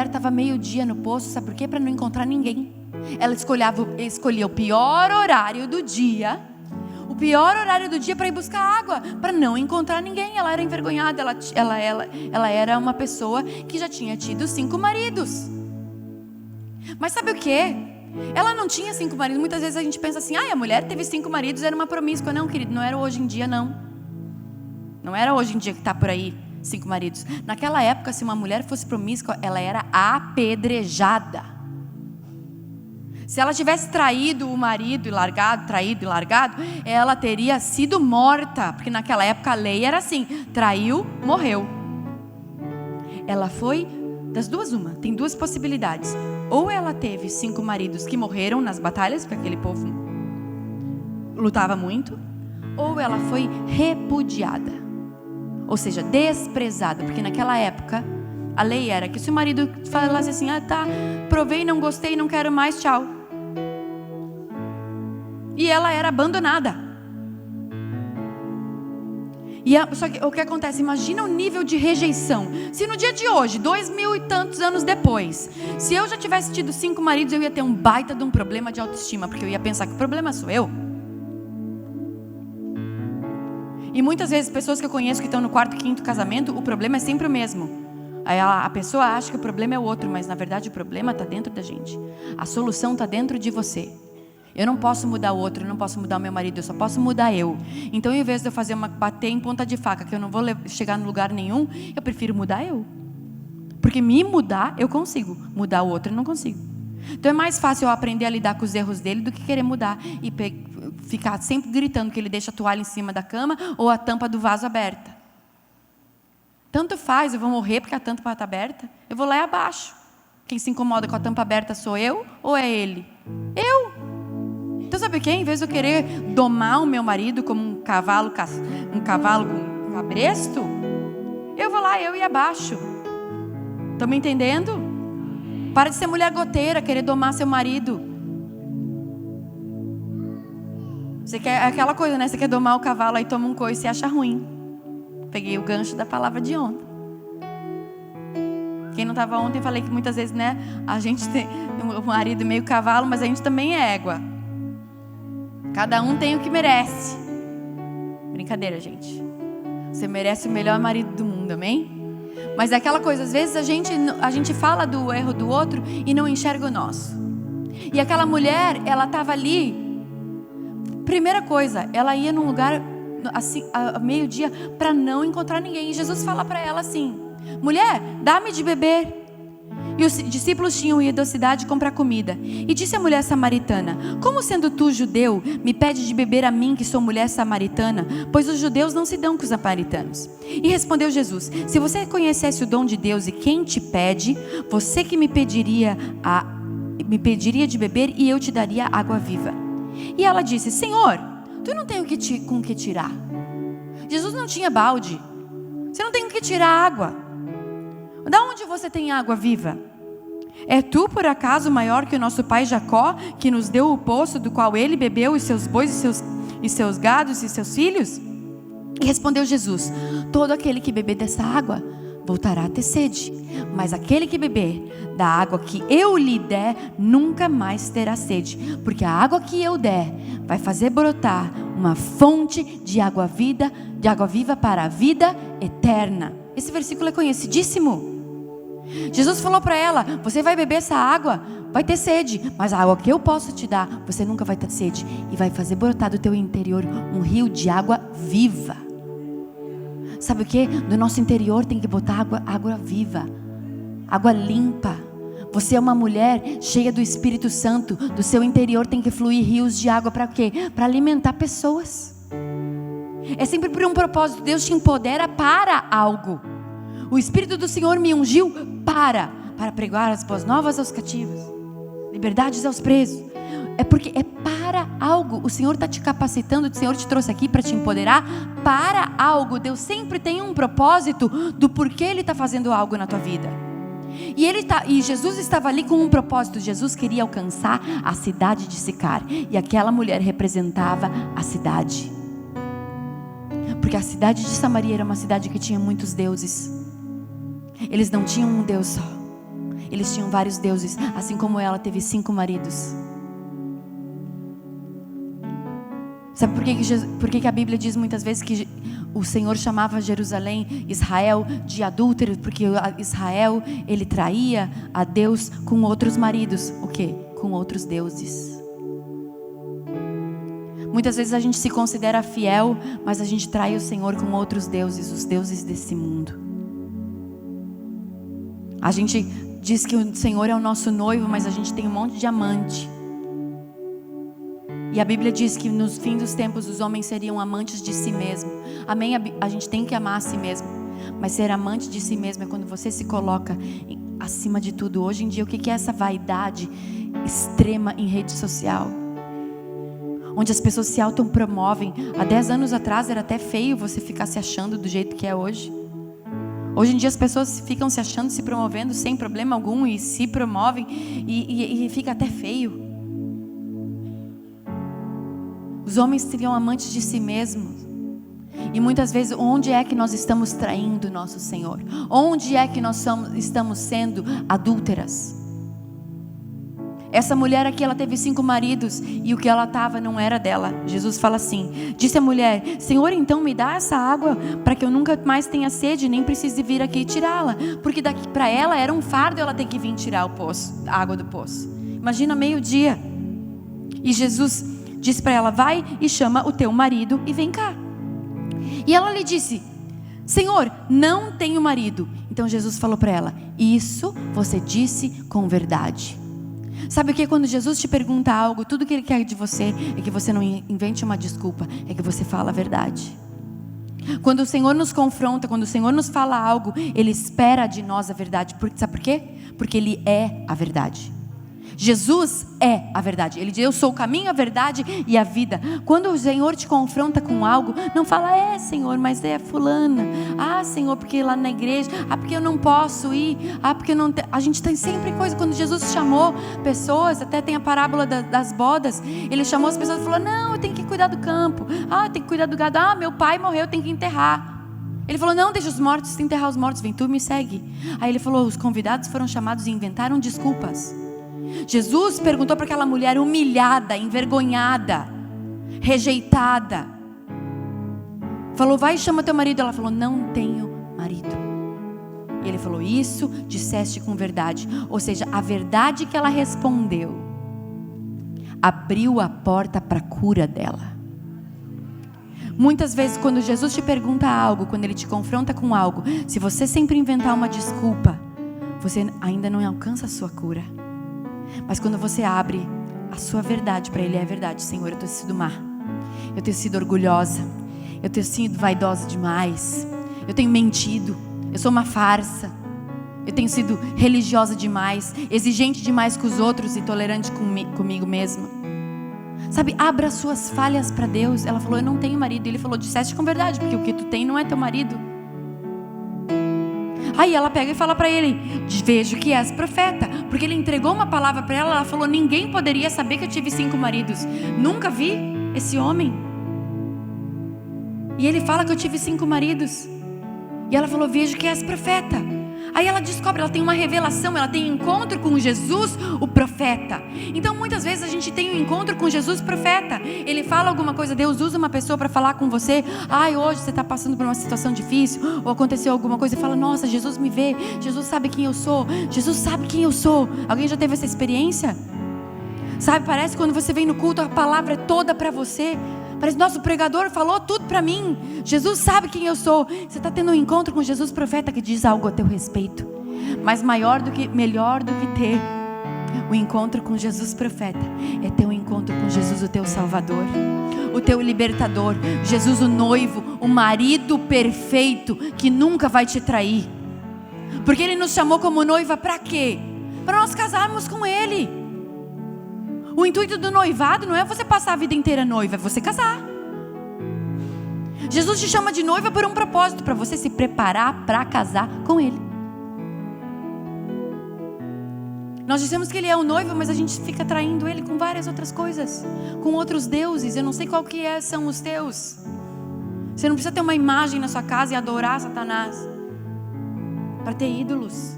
estava meio-dia no poço, sabe por quê? Para não encontrar ninguém. Ela escolhia o pior horário do dia. O pior horário do dia para ir buscar água, para não encontrar ninguém. Ela era envergonhada, ela era uma pessoa que já tinha tido 5 maridos. Mas sabe o que? Ela não tinha 5 maridos. Muitas vezes a gente pensa assim: a mulher teve 5 maridos, era uma promíscua. Não, querido, não era hoje em dia, não. Não era hoje em dia que está por aí 5 maridos. Naquela época, se uma mulher fosse promíscua, ela era apedrejada. Se ela tivesse traído o marido e largado, ela teria sido morta, porque naquela época a lei era assim: traiu, morreu. Ela foi das duas uma, tem 2 possibilidades. Ou ela teve 5 maridos que morreram nas batalhas, porque aquele povo lutava muito, ou ela foi repudiada, ou seja, desprezada, porque naquela época a lei era que se o marido falasse assim: tá, provei, não gostei, não quero mais, tchau. E ela era abandonada. Só que o que acontece? Imagina o nível de rejeição. Se no dia de hoje, 2000 e tantos anos depois, se eu já tivesse tido 5 maridos, eu ia ter um baita de um problema de autoestima, porque eu ia pensar que o problema sou eu. E muitas vezes pessoas que eu conheço que estão no 4º, 5º casamento, o problema é sempre o mesmo. Aí a pessoa acha que o problema é o outro, mas na verdade o problema está dentro da gente. A solução está dentro de você. Eu não posso mudar o outro, eu não posso mudar o meu marido, eu só posso mudar eu. Então, em vez de eu fazer bater em ponta de faca, que eu não vou chegar em lugar nenhum, eu prefiro mudar eu. Porque me mudar, eu consigo. Mudar o outro, eu não consigo. Então, é mais fácil eu aprender a lidar com os erros dele do que querer mudar e ficar sempre gritando que ele deixa a toalha em cima da cama ou a tampa do vaso aberta. Tanto faz, eu vou morrer porque a tampa está aberta. Eu vou lá e abaixo. Quem se incomoda com a tampa aberta sou eu ou é ele? Eu. Então sabe o que? Em vez de eu querer domar o meu marido como um cavalo com cabresto, eu vou lá, eu e abaixo. Estão me entendendo? Para de ser mulher goteira, querer domar seu marido. Você quer aquela coisa, né? Você quer domar o cavalo, aí toma um coice e acha ruim. Peguei o gancho da palavra de ontem. Quem não estava ontem, falei que muitas vezes, né? A gente tem um marido meio cavalo, mas a gente também é égua. Cada um tem o que merece. Brincadeira, gente. Você merece o melhor marido do mundo, amém? Mas é aquela coisa, às vezes a gente fala do erro do outro e não enxerga o nosso. E aquela mulher, ela estava ali. Primeira coisa, ela ia num lugar assim, a meio-dia para não encontrar ninguém. E Jesus fala para ela assim: mulher, dá-me de beber. E os discípulos tinham ido à cidade comprar comida. E disse a mulher samaritana: como sendo tu judeu, me pede de beber a mim que sou mulher samaritana? Pois os judeus não se dão com os samaritanos. E respondeu Jesus: se você conhecesse o dom de Deus e quem te pede, você que me pediria de beber e eu te daria água viva. E ela disse: Senhor, tu não tem com que tirar. Jesus não tinha balde. Você não tem com que tirar água. Da onde você tem água viva? É tu, por acaso, maior que o nosso pai Jacó, que nos deu o poço do qual ele bebeu, e seus bois, e seus gados, e seus filhos? E respondeu Jesus: todo aquele que beber dessa água voltará a ter sede, mas aquele que beber da água que eu lhe der nunca mais terá sede, porque a água que eu der vai fazer brotar uma fonte de água viva para a vida eterna. Esse versículo é conhecidíssimo. Jesus falou para ela: você vai beber essa água, vai ter sede, mas a água que eu posso te dar, você nunca vai ter sede, e vai fazer brotar do teu interior um rio de água viva. Sabe o que? Do nosso interior tem que botar água viva, água limpa, Você é uma mulher cheia do Espírito Santo. Do seu interior tem que fluir rios de água para quê? Para alimentar pessoas. É sempre por um propósito. Deus te empodera para algo. O Espírito do Senhor me ungiu para pregar as boas novas aos cativos, liberdades aos presos. É porque é para algo. O Senhor está te capacitando, o Senhor te trouxe aqui para te empoderar para algo. Deus sempre tem um propósito do porquê Ele está fazendo algo na tua vida. E Jesus estava ali com um propósito. Jesus queria alcançar a cidade de Sicar, e aquela mulher representava a cidade, porque a cidade de Samaria era uma cidade que tinha muitos deuses. Eles não tinham um Deus só, eles tinham vários deuses. Assim como ela teve 5 maridos. Sabe por que a Bíblia diz muitas vezes que o Senhor chamava Jerusalém, Israel, de adúltero? Porque Israel, ele traía a Deus com outros maridos. O quê? Com outros deuses. Muitas vezes a gente se considera fiel, mas a gente trai o Senhor com outros deuses, os deuses desse mundo. A gente diz que o Senhor é o nosso noivo, mas a gente tem um monte de amante. E a Bíblia diz que nos fins dos tempos os homens seriam amantes de si mesmo. Amém? A gente tem que amar a si mesmo. Mas ser amante de si mesmo é quando você se coloca acima de tudo. Hoje em dia, o que é essa vaidade extrema em rede social? Onde as pessoas se autopromovem. Há 10 anos atrás era até feio você ficar se achando do jeito que é hoje. Hoje em dia as pessoas ficam se achando, se promovendo sem problema algum, e se promovem e fica até feio. Os homens seriam amantes de si mesmos. E muitas vezes, onde é que nós estamos traindo nosso Senhor? Onde é que nós estamos sendo adúlteras? Essa mulher aqui, ela teve 5 maridos, e o que ela estava não era dela. Jesus fala assim, disse a mulher: Senhor, então me dá essa água, para que eu nunca mais tenha sede, nem precise vir aqui tirá-la. Porque daqui para ela era um fardo ela ter que vir tirar o poço, a água do poço. Imagina, meio-dia. E Jesus disse para ela: vai e chama o teu marido e vem cá. E ela lhe disse: Senhor, não tenho marido. Então Jesus falou para ela: isso você disse com verdade. Sabe o que? Quando Jesus te pergunta algo, tudo que Ele quer de você é que você não invente uma desculpa, é que você fala a verdade. Quando o Senhor nos confronta, quando o Senhor nos fala algo, Ele espera de nós a verdade. Sabe por quê? Porque Ele é a verdade. Jesus é a verdade. Ele diz: eu sou o caminho, a verdade e a vida. Quando o Senhor te confronta com algo, não fala: Senhor, mas é fulana. Senhor, porque lá na igreja. Porque eu não posso ir. Porque eu não a gente tem sempre coisa. Quando Jesus chamou pessoas, até tem a parábola das bodas, Ele chamou as pessoas e falou: não, eu tenho que cuidar do campo. Eu tenho que cuidar do gado. Meu pai morreu, eu tenho que enterrar. Ele falou: não, deixa os mortos enterrar os mortos. Vem tu, me segue. Aí Ele falou: os convidados foram chamados e inventaram desculpas. Jesus perguntou para aquela mulher humilhada, envergonhada, rejeitada. Falou: vai e chama teu marido. Ela falou: não tenho marido. E Ele falou: isso disseste com verdade. Ou seja, a verdade que ela respondeu abriu a porta para a cura dela. Muitas vezes quando Jesus te pergunta algo, quando Ele te confronta com algo, se você sempre inventar uma desculpa, você ainda não alcança a sua cura. Mas quando você abre a sua verdade para Ele, é verdade: Senhor, eu tenho sido má, eu tenho sido orgulhosa, eu tenho sido vaidosa demais, eu tenho mentido, eu sou uma farsa, eu tenho sido religiosa demais, exigente demais com os outros e tolerante comigo mesma. Sabe, abra as suas falhas para Deus. Ela falou: eu não tenho marido. E Ele falou: disseste com verdade, porque o que tu tem não é teu marido. Aí ela pega e fala para ele: vejo que és profeta. Porque ele entregou uma palavra para ela. Ela falou: ninguém poderia saber que eu tive 5 maridos. Nunca vi esse homem. E ele fala que eu tive 5 maridos. E ela falou: vejo que és profeta. Aí ela descobre, ela tem uma revelação, ela tem um encontro com Jesus, o profeta. Então muitas vezes a gente tem um encontro com Jesus, profeta. Ele fala alguma coisa, Deus usa uma pessoa para falar com você. Hoje você está passando por uma situação difícil, ou aconteceu alguma coisa, e fala: nossa, Jesus me vê, Jesus sabe quem eu sou, Jesus sabe quem eu sou. Alguém já teve essa experiência? Sabe, parece quando você vem no culto, a palavra é toda para você. Parece: nosso pregador falou tudo para mim. Jesus sabe quem eu sou. Você está tendo um encontro com Jesus, profeta, que diz algo a teu respeito. Mas melhor do que ter o encontro com Jesus profeta, é ter um encontro com Jesus, o teu Salvador, o teu libertador, Jesus o noivo, o marido perfeito que nunca vai te trair. Porque Ele nos chamou como noiva para quê? Para nós casarmos com Ele. O intuito do noivado não é você passar a vida inteira noiva, é você casar. Jesus te chama de noiva por um propósito, para você se preparar para casar com Ele. Nós dizemos que Ele é o noivo, mas a gente fica traindo Ele com várias outras coisas, com outros deuses. Eu não sei qual que são os teus. Você não precisa ter uma imagem na sua casa e adorar Satanás para ter ídolos.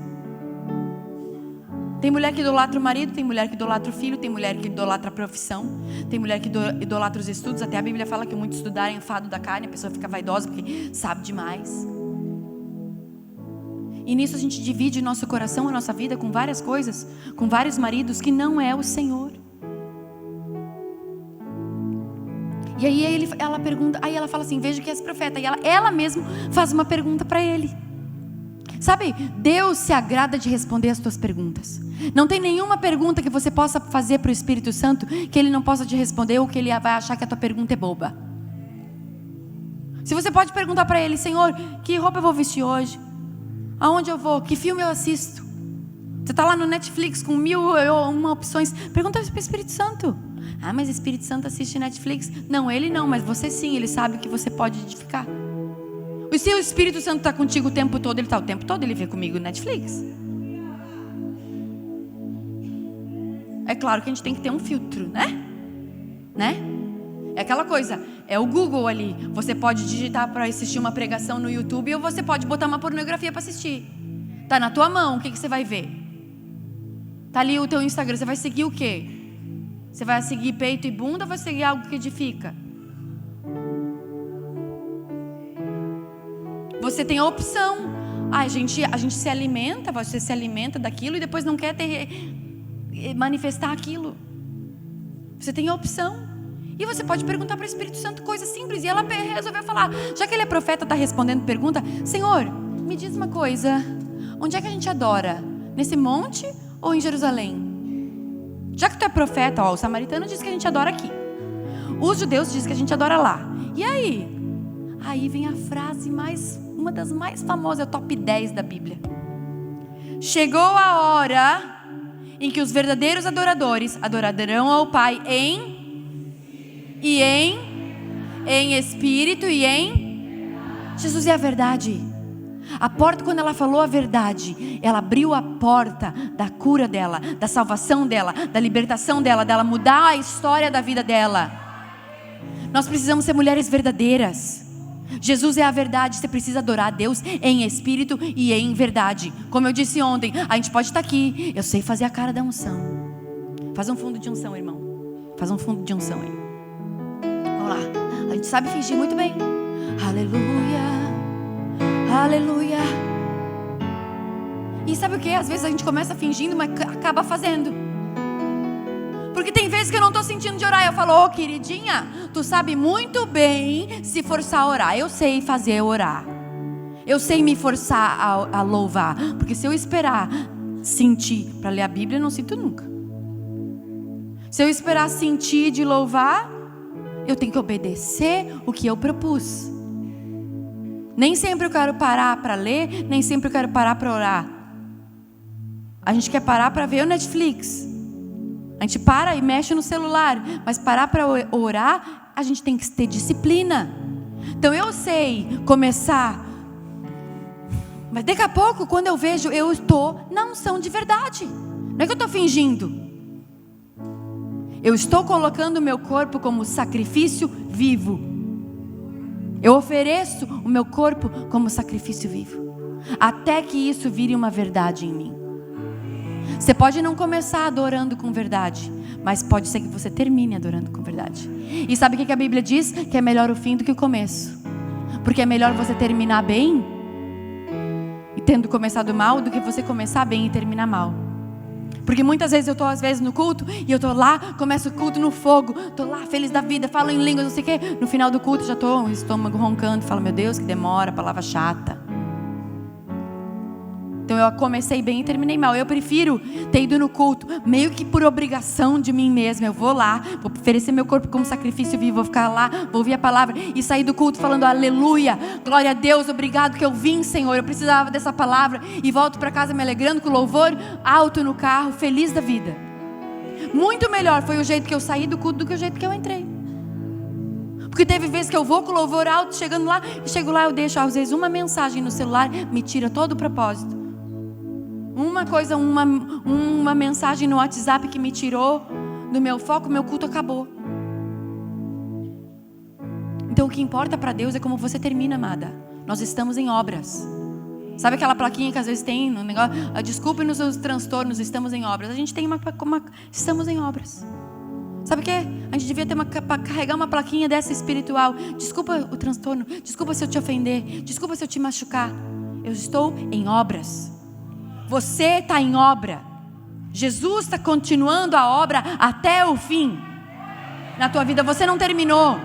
Tem mulher que idolatra o marido, tem mulher que idolatra o filho, tem mulher que idolatra a profissão, tem mulher que idolatra os estudos. Até a Bíblia fala que muito estudar é enfado da carne, a pessoa fica vaidosa porque sabe demais. E nisso a gente divide nosso coração, a nossa vida com várias coisas, com vários maridos que não é o Senhor. E aí ela pergunta, aí ela fala assim: vejo que és profeta. E ela mesma faz uma pergunta para ele. Sabe, Deus se agrada de responder as tuas perguntas. Não tem nenhuma pergunta que você possa fazer para o Espírito Santo que Ele não possa te responder, ou que Ele vai achar que a tua pergunta é boba. Se você pode perguntar para Ele: Senhor, que roupa eu vou vestir hoje? Aonde eu vou? Que filme eu assisto? Você está lá no Netflix com 1001 opções. Pergunta para o Espírito Santo. Ah, mas o Espírito Santo assiste Netflix? Não, ele não, mas você sim. Ele sabe o que você pode edificar. E se o Espírito Santo está contigo o tempo todo, ele está o tempo todo, ele vê comigo no Netflix. É claro que a gente tem que ter um filtro, né? É aquela coisa, é o Google ali. Você pode digitar para assistir uma pregação no YouTube, ou você pode botar uma pornografia para assistir. Tá na tua mão, o que você vai ver? Tá ali o teu Instagram, você vai seguir o quê? Você vai seguir peito e bunda, ou vai seguir algo que edifica? Você tem a opção. A gente se alimenta, você se alimenta daquilo e depois não quer manifestar aquilo. Você tem a opção. E você pode perguntar para o Espírito Santo coisas simples. E ela resolveu falar, já que ele é profeta, está respondendo pergunta: Senhor, me diz uma coisa, onde é que a gente adora? Nesse monte ou em Jerusalém? Já que tu é profeta, o samaritano diz que a gente adora aqui, os judeus dizem que a gente adora lá. E aí? Aí vem a frase uma das mais famosas, é o top 10 da Bíblia. Chegou a hora em que os verdadeiros adoradores adorarão ao Pai em espírito e em... Jesus é a verdade. A porta, quando ela falou a verdade, ela abriu a porta da cura dela, da salvação dela, da libertação dela mudar a história da vida dela. Nós precisamos ser mulheres verdadeiras. Jesus é a verdade. Você precisa adorar a Deus em espírito e em verdade. Como eu disse ontem, a gente pode estar aqui, eu sei fazer a cara da unção. Faz um fundo de unção, irmão. Faz um fundo de unção aí. Vamos lá. A gente sabe fingir muito bem. Aleluia, aleluia. E sabe o que? Às vezes a gente começa fingindo, mas acaba fazendo. Porque tem vezes que eu não estou sentindo de orar. Eu falo: ô queridinha, tu sabe muito bem se forçar a orar. Eu sei fazer orar. Eu sei me forçar a louvar. Porque se eu esperar sentir para ler a Bíblia, eu não sinto nunca. Se eu esperar sentir de louvar, eu tenho que obedecer o que eu propus. Nem sempre eu quero parar para ler, nem sempre eu quero parar para orar. A gente quer parar para ver o Netflix. A gente para e mexe no celular, mas parar para orar, a gente tem que ter disciplina. Então eu sei começar, mas daqui a pouco, quando eu vejo, eu estou na unção de verdade. Não é que eu estou fingindo. Eu estou colocando o meu corpo como sacrifício vivo. Eu ofereço o meu corpo como sacrifício vivo, até que isso vire uma verdade em mim. Você pode não começar adorando com verdade, mas pode ser que você termine adorando com verdade. E sabe o que a Bíblia diz? Que é melhor o fim do que o começo. Porque é melhor você terminar bem e tendo começado mal, do que você começar bem e terminar mal. Porque muitas vezes eu estou no culto, e eu estou lá, começo o culto no fogo, estou lá feliz da vida, falo em línguas, não sei o quê. No final do culto já estou com o estômago roncando, falo: meu Deus, que demora, palavra chata. Então eu comecei bem e terminei mal. Eu prefiro ter ido no culto, meio que por obrigação de mim mesma. Eu vou lá, vou oferecer meu corpo como sacrifício vivo, vou ficar lá, vou ouvir a palavra e sair do culto falando aleluia, glória a Deus, obrigado que eu vim, Senhor, eu precisava dessa palavra, e volto para casa me alegrando com louvor alto no carro, feliz da vida. Muito melhor foi o jeito que eu saí do culto do que o jeito que eu entrei. Porque teve vezes que eu vou com louvor alto, chegando lá, e chego lá, eu deixo às vezes uma mensagem no celular, me tira todo o propósito. Uma coisa, uma mensagem no WhatsApp que me tirou do meu foco, meu culto acabou. Então o que importa para Deus é como você termina, amada. Nós estamos em obras. Sabe aquela plaquinha que às vezes tem no negócio? Desculpe-nos os transtornos, estamos em obras. A gente tem estamos em obras. Sabe o que? A gente devia ter carregar uma plaquinha dessa espiritual. Desculpa o transtorno, desculpa se eu te ofender, desculpa se eu te machucar. Eu estou em obras. Você está em obra. Jesus está continuando a obra até o fim na tua vida. Você não terminou.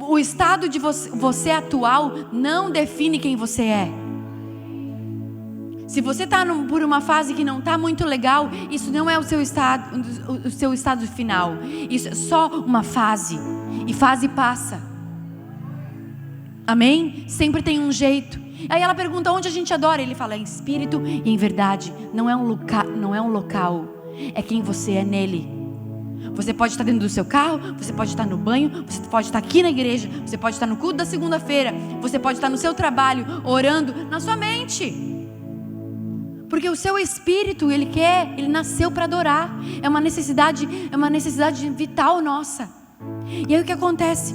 O estado de você atual não define quem você é. Se você está por uma fase que não está muito legal, isso não é o seu estado final. Isso é só uma fase. E fase passa. Amém? Sempre tem um jeito. Aí ela pergunta onde a gente adora. Ele fala em espírito e em verdade. Não é um local. É quem você é nele. Você pode estar dentro do seu carro, você pode estar no banho, você pode estar aqui na igreja, você pode estar no culto da segunda-feira, você pode estar no seu trabalho, orando, na sua mente. Porque o seu espírito, ele nasceu para adorar. É uma necessidade vital nossa. E aí o que acontece?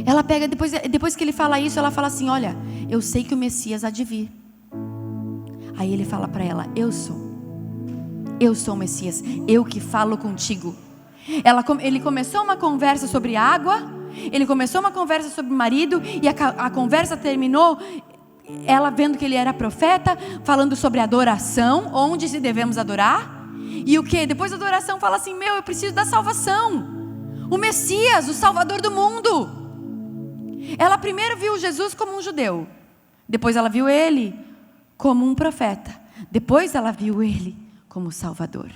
Ela pega, depois que ele fala isso, ela fala assim: olha, eu sei que o Messias há de vir. Aí ele fala para ela: eu sou o Messias, eu que falo contigo. Ele começou uma conversa sobre água, ele começou uma conversa sobre marido, e a conversa terminou ela vendo que ele era profeta, falando sobre adoração, onde se devemos adorar. E o que? Depois da adoração fala assim: eu preciso da salvação, o Messias, o Salvador do mundo. Ela primeiro viu Jesus como um judeu, depois ela viu ele como um profeta, depois ela viu ele como Salvador.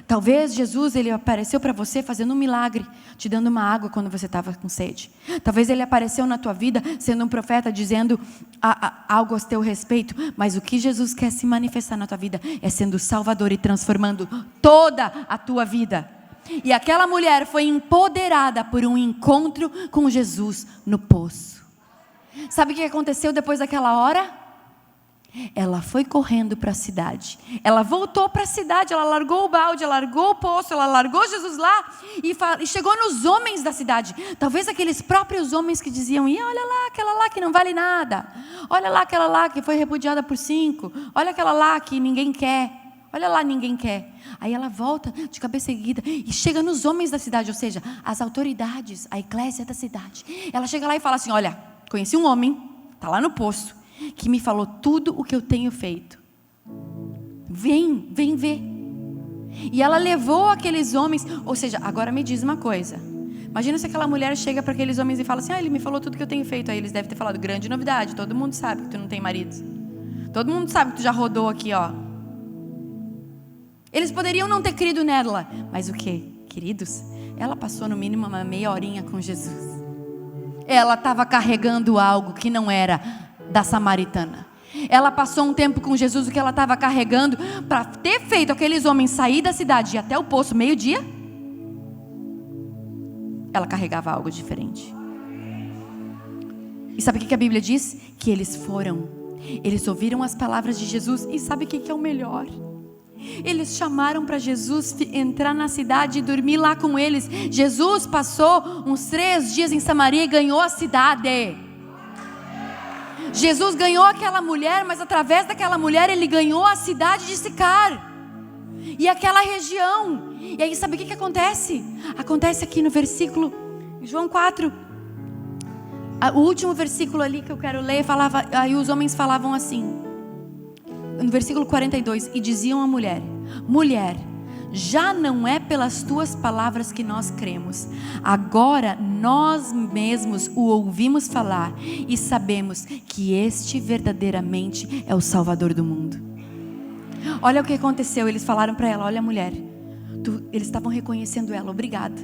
Talvez Jesus, ele apareceu para você fazendo um milagre, te dando uma água quando você estava com sede. Talvez ele apareceu na tua vida sendo um profeta, dizendo algo a teu respeito. Mas o que Jesus quer se manifestar na tua vida é sendo Salvador e transformando toda a tua vida. E aquela mulher foi empoderada por um encontro com Jesus no poço. Sabe o que aconteceu depois daquela hora? Ela foi correndo para a cidade. Ela voltou para a cidade. Ela largou o balde, ela largou o poço, ela largou Jesus lá e chegou nos homens da cidade. Talvez aqueles próprios homens que diziam: e olha lá aquela lá que não vale nada, olha lá aquela lá que foi repudiada por 5, olha aquela lá que ninguém quer, olha lá, ninguém quer. Aí ela volta de cabeça erguida e chega nos homens da cidade, ou seja, as autoridades, a eclésia da cidade. Ela chega lá e fala assim: olha, conheci um homem, está lá no poço, que me falou tudo o que eu tenho feito. Vem ver. E ela levou aqueles homens. Ou seja, agora me diz uma coisa. Imagina se aquela mulher chega para aqueles homens e fala assim: ele me falou tudo que eu tenho feito. Aí eles devem ter falado: grande novidade, todo mundo sabe que tu não tem marido. Todo mundo sabe que tu já rodou aqui, ó. Eles poderiam não ter crido nela. Mas o que, queridos? Ela passou no mínimo uma meia horinha com Jesus. Ela estava carregando algo que não era da samaritana. Ela passou um tempo com Jesus, o que ela estava carregando para ter feito aqueles homens sair da cidade e até o poço meio-dia. Ela carregava algo diferente. E sabe o que a Bíblia diz? Que eles ouviram as palavras de Jesus. E sabe o que é o melhor? Eles chamaram para Jesus entrar na cidade e dormir lá com eles. Jesus passou uns 3 dias em Samaria e ganhou a cidade. Jesus ganhou aquela mulher, mas através daquela mulher ele ganhou a cidade de Sicar e aquela região. E aí sabe o que acontece? Acontece aqui no versículo João 4, o último versículo ali que eu quero ler, aí os homens falavam assim, no versículo 42, e diziam à mulher: mulher, já não é pelas tuas palavras que nós cremos. Agora nós mesmos o ouvimos falar e sabemos que este verdadeiramente é o Salvador do mundo. Olha o que aconteceu, eles falaram para ela: olha, mulher, eles estavam reconhecendo ela, obrigada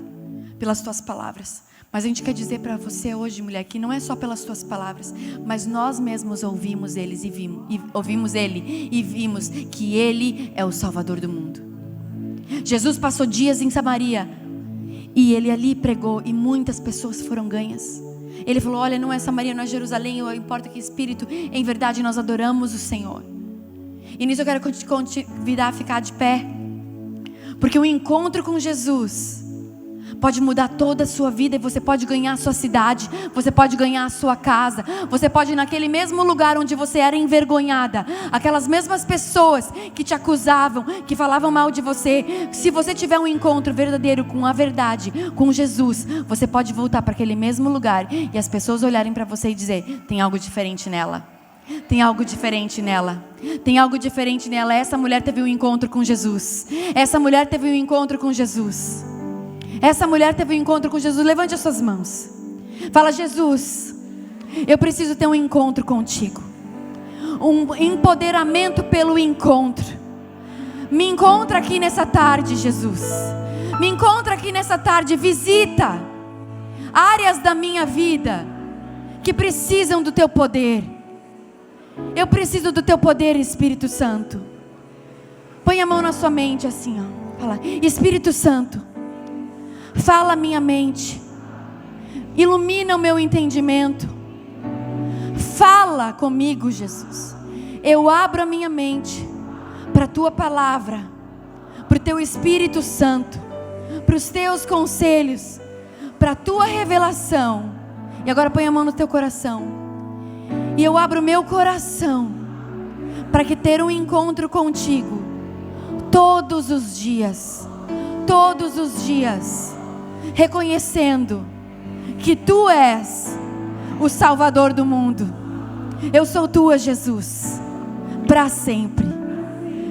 pelas tuas palavras. Mas a gente quer dizer para você hoje, mulher, que não é só pelas tuas palavras, mas nós mesmos ouvimos ele e vimos que ele é o Salvador do mundo. Jesus passou dias em Samaria e ele ali pregou e muitas pessoas foram ganhas. Ele falou: olha, não é Samaria, não é Jerusalém, importa que espírito, em verdade nós adoramos o Senhor. E nisso eu quero te convidar a ficar de pé, porque o encontro com Jesus pode mudar toda a sua vida, e você pode ganhar a sua cidade, você pode ganhar a sua casa, você pode ir naquele mesmo lugar onde você era envergonhada, aquelas mesmas pessoas que te acusavam, que falavam mal de você. Se você tiver um encontro verdadeiro com a verdade, com Jesus, você pode voltar para aquele mesmo lugar e as pessoas olharem para você e dizer: tem algo diferente nela. Tem algo diferente nela. Tem algo diferente nela. Essa mulher teve um encontro com Jesus. Essa mulher teve um encontro com Jesus. Essa mulher teve um encontro com Jesus. Levante as suas mãos. Fala: Jesus, eu preciso ter um encontro contigo. Um empoderamento pelo encontro. Me encontra aqui nessa tarde, Jesus. Me encontra aqui nessa tarde. Visita áreas da minha vida que precisam do teu poder. Eu preciso do teu poder, Espírito Santo. Põe a mão na sua mente assim, ó. Fala: Espírito Santo, fala a minha mente, ilumina o meu entendimento. Fala comigo, Jesus. Eu abro a minha mente para a tua palavra, para o teu Espírito Santo, para os teus conselhos, para a tua revelação. E agora põe a mão no teu coração. E eu abro o meu coração para que ter um encontro contigo todos os dias, reconhecendo que tu és o Salvador do mundo. Eu sou tua, Jesus, para sempre.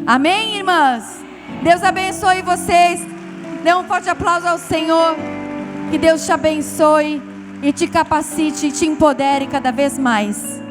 Amém, irmãs? Deus abençoe vocês. Dê um forte aplauso ao Senhor. Que Deus te abençoe e te capacite e te empodere cada vez mais.